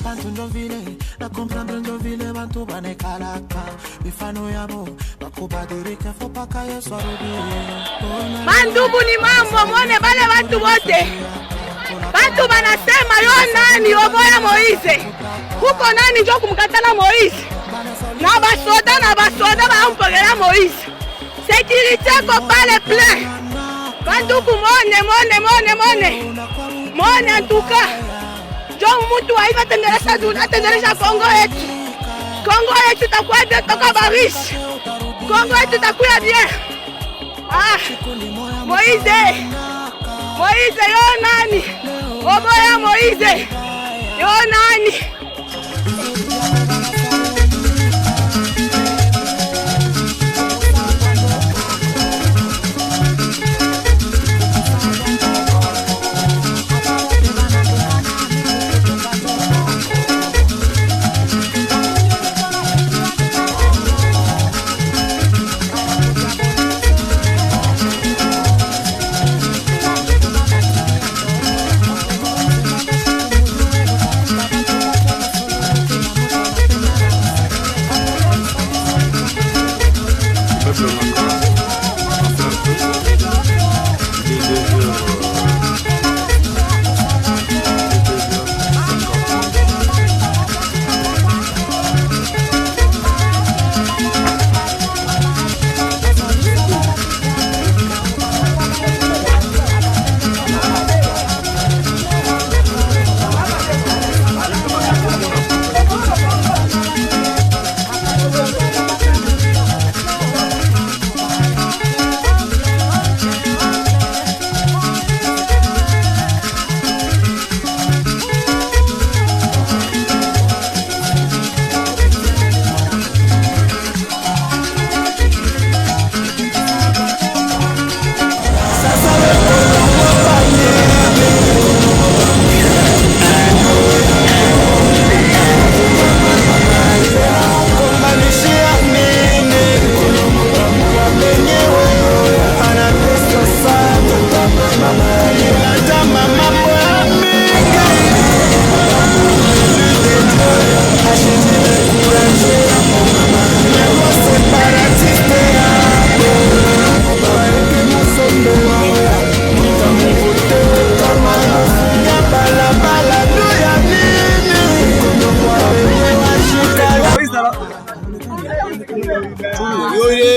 Bantu njovile, na comprendre njovile, bantu bane kalaka. Mifano yabo, bakubadirike fopaka yesu arudi. Mandugu ni mambo, mwone bale bantu bote. Bantu banasema yo nani oboya Moise. Huko nani njo kumkatala Moise. Na basoda bampogela Moise. Sécurité ko pale plein. Bandugu mwone en tout cas. John Mutu aiva tendelesha Kongo yetu. Kongo yetu takuwa bien toka barish. Kongo yetu takuwa bien. Moise yo nani? Oboya Moise. Yo nani?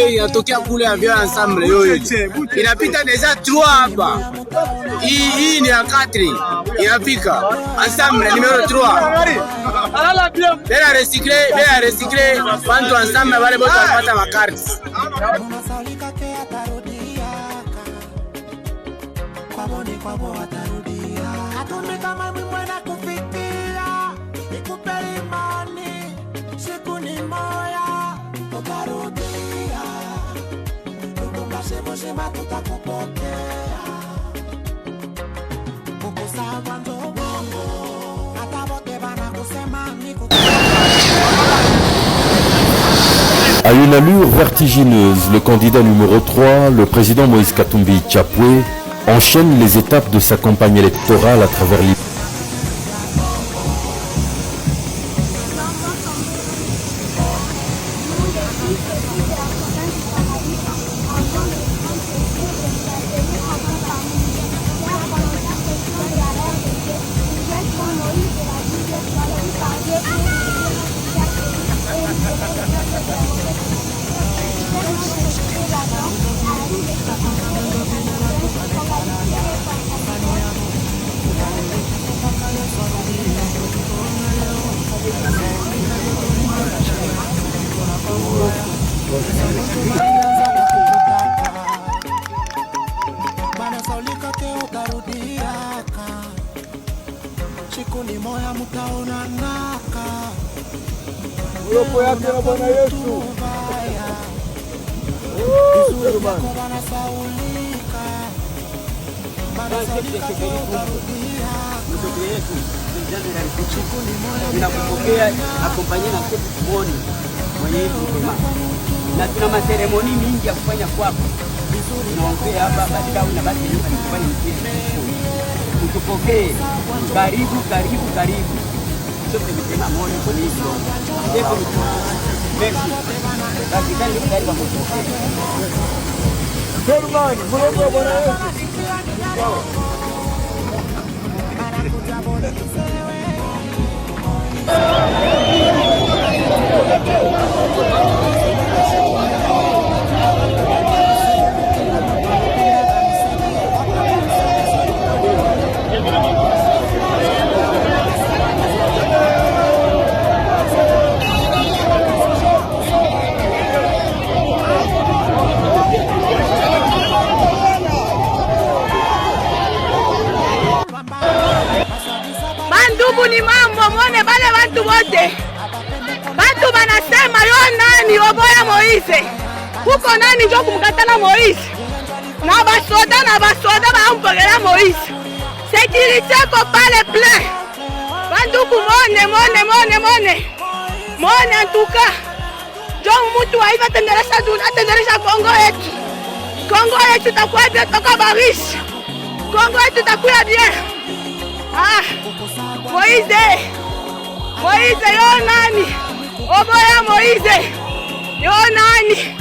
Inatokea kule avion ensemble yoyo. Inapita deja 3 hapa. Hii ni ya 4. Inafika ensemble numero 3. Bela recycler bantu ensemble wale bote wapata makarti. À une allure vertigineuse, le candidat numéro 3, le président Moise Katumbi Chapwe, enchaîne les étapes de sa campagne électorale à travers les... Ninakupokea akompanyeni na kwetu kumoni mwenye hivi mema. Na tuna maseremoni mingi ya kufanya kwako. Tunaongea hapa baadaye na basi kufanya mkutano. utupokee. Karibu, karibu, karibu. Sote mtema moyo kuliko. Ndeko mtu. Merci. Basi karibu karibu mtupokee. Serumani, mrogo bwana wewe. Bandugu ni mambo mwone bale watu wote. Watu banasema yo nani oboya Moise. Huko nani njo kumkatala Moise. Na basoda bampogela Moise. Sécurité ko pale plein. Bandugu mwone. Mwone en tout cas. Jo Mutu aiva atendelesha Kongo yetu. Kongo yetu takuwa bien toka barishi. Kongo yetu takuwa bien. Ah, Moise yo nani? Oboya Moise yo nani?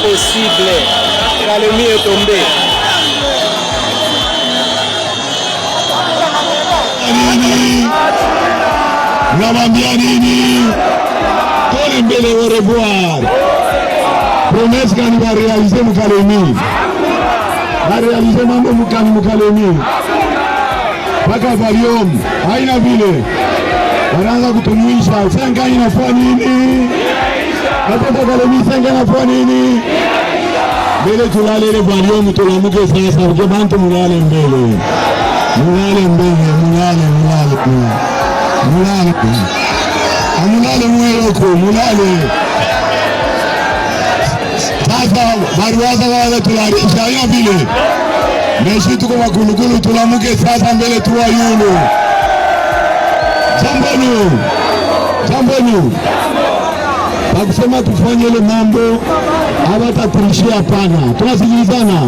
Possible. Kalemie est tombé. Nabambia nini? Pole mbele au revoir. Promesse gani va réaliser mu Kalemie? Va réaliser mambo mu Kalemie. Paka valium, haina vile. Wanaanza kutumisha, senga inafanya nini? Hata Kalemie senga inafanya nini? Mbele tulale ile valium tulamuke sasa, kwa bantu mulale mbele. mulale mbele, mulale. Mulale mweloko, mulale. Sasa bariwaza wale tularisha ya vile. Meshi tuko makulukulu tulamuke sasa mbele tuwa yulu. Jambonu. Pakusema tufanye ile mambo hawataturishia hapana. Tunasikilizana.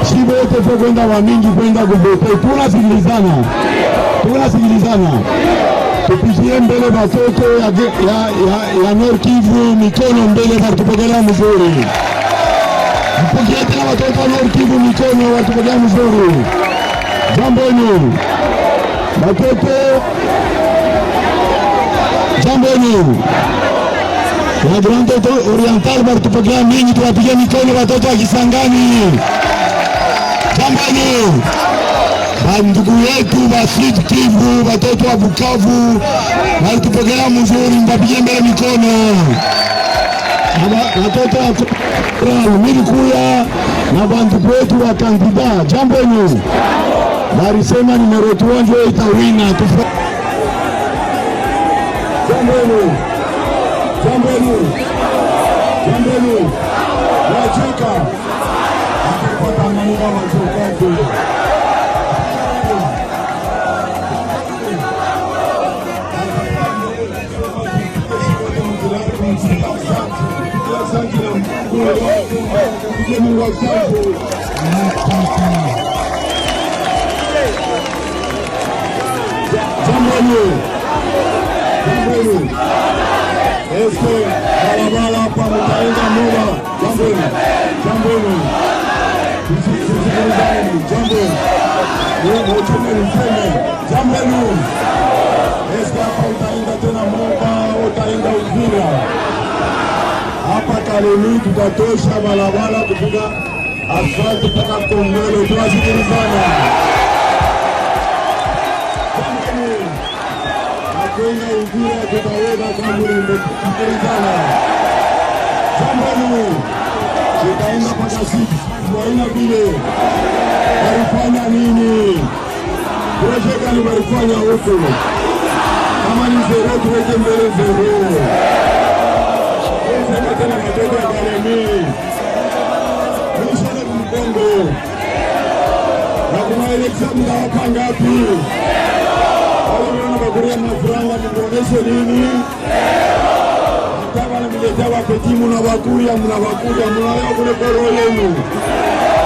Shibo yote kwa kwenda wa mingi kwenda kubote. Tunasikilizana. Tupigie mbele watoto ya Nord Kivu mikono mbele watupokelea mzuri. Tupigie tena watoto wa Nord Kivu mikono watupokelea mzuri. Jambonu. Watoto. Jambonu. La Grande Oriental watupokelea mingi tuwapigie mikono watoto wa Kisangani. Jambonu. Ndugu yetu wa Sud Kivu, watoto wa Bukavu, walitupokea mzuri, mbapigie mbele mikono. Watoto wa Milikuya na bantu wetu wa kandida. Jambonu. Barisema numero 3 ndio itawina. Jambonu. Wacheka. Kwa Tanganyika wacheka. Jambonu. Eske barabara hapa mtaenda moja. Jambonu. Jambonu. Eske hapa utaenda tena moja, utaenda Uvira. Hapa Kalemie tutatosha barabara kufika asfalti mpaka Kongolo. Tunasikilizana. Kwenda Uvira tutaweza Kambule tusikilizana. Jambonu. Tutaenda mpaka siku waina vile. Walifanya nini? Projeka ni walifanya huko. Kama ni zero tuweke mbele zero. Tena watoto wa Kalemie. Mwisho Kongo. Na kuna election mtawapa ngapi? Wale wanabakuria mafuranga mkuoneshe nini? Mtaba na miletea wapetimu na wakuria mnaleo kule kwa roho yenu.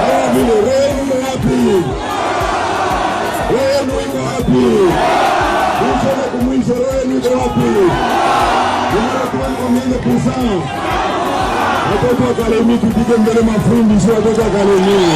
Haya vile, roho yenu wapi? Roho yenu iko wapi? Mwisho na kumwisho roho yenu iko wapi? Watoto wa Kalemie tupige mbele mafundi, sio watoto wa Kalemie.